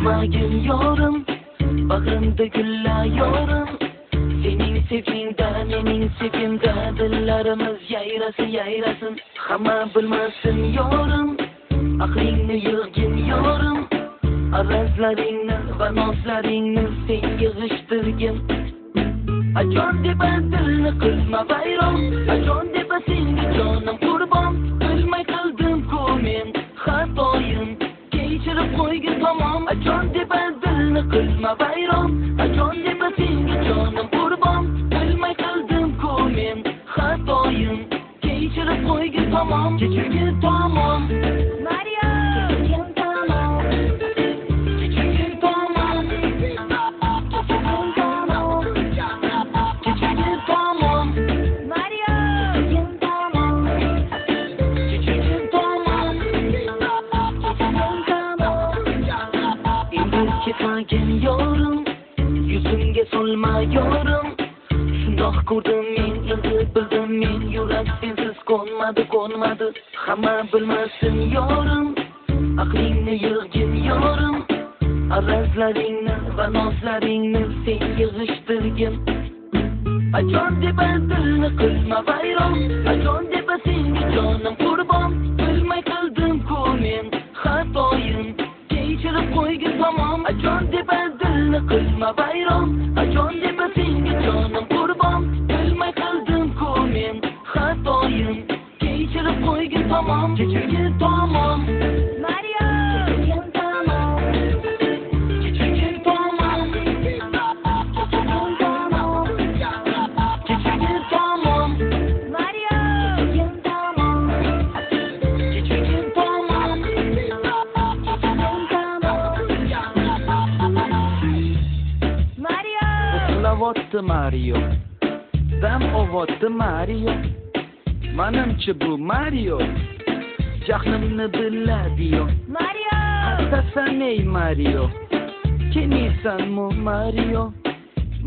ketmagin yorim, bag'rimda gullar yorim. Sening sevgingda, mening sevgimda dillarimiz yayrasın, yayrasın. Hamma bilmasin yorim, aqlingni yig'gin yorim. Arazlaringni va nozlaringni sen yig'ishtirgin. Ajon deb dilni qilma vayron, ajon deb senga jonim qurbon. Bilmay qildim-ku men xatoyim, kechirib qo'ygin tamom. Ajon deb dilni qilma vayron, ajon deb senga jonim qurbon. Bilmay qildim-ku men xatoyim, kechirib qo'ygin tamom. Kechirgin tamom. Mario ketmagin yorim, yuzimga solma yorim. Shundoq ko'rdim men, endi bildim men, yurak sensiz qo'nmadi, qo'nmadi. Hamma bilmasin yorim, aqlingni yig'gin yorim. Arazlaringni va nozlaringni sen yig'ishtirgin. Ajon deb dilni qilma vayron, ajon deb senga jonim qurbon. Bilmay qildim-ku men xatoyim, kechirib qo'ygin tamom. Ajon deb dilni qilma vayron, ajon deb senga jonim qurbon. Bilmay qildim-ku men xatoyim, kechirib qo'ygin tamom. Kechirgin tamom. Mario kechirgin tamom. Kechirgin tamom. Kechirgin tamom. Mario kechirgin tamom. Kechirgin tamom. Uxlayotdi Mario, dam olotdi Mario. Manimcha bu Mario jahlimni biladi-yu. Mario hastasan ey Mario, kemisanmi Mario?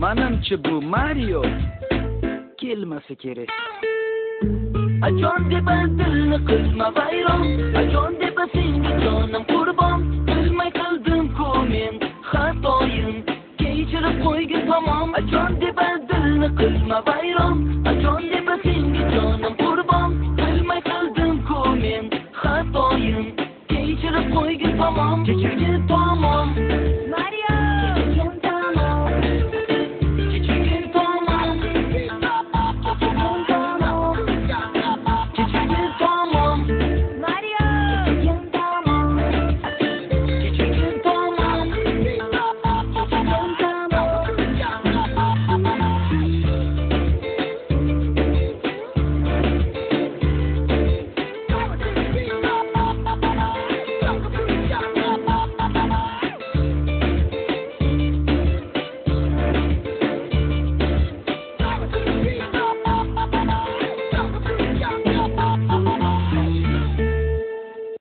Manimcha bu Mario kelmasa kerak. Ajon deb dilni qilma vayron, ajon deb senga jonim qurbon. Bilmay qildim-ku men xatoyim, kechirib qo'ygin tamom. Ajon deb dilni qilma vayron, ajon deb senga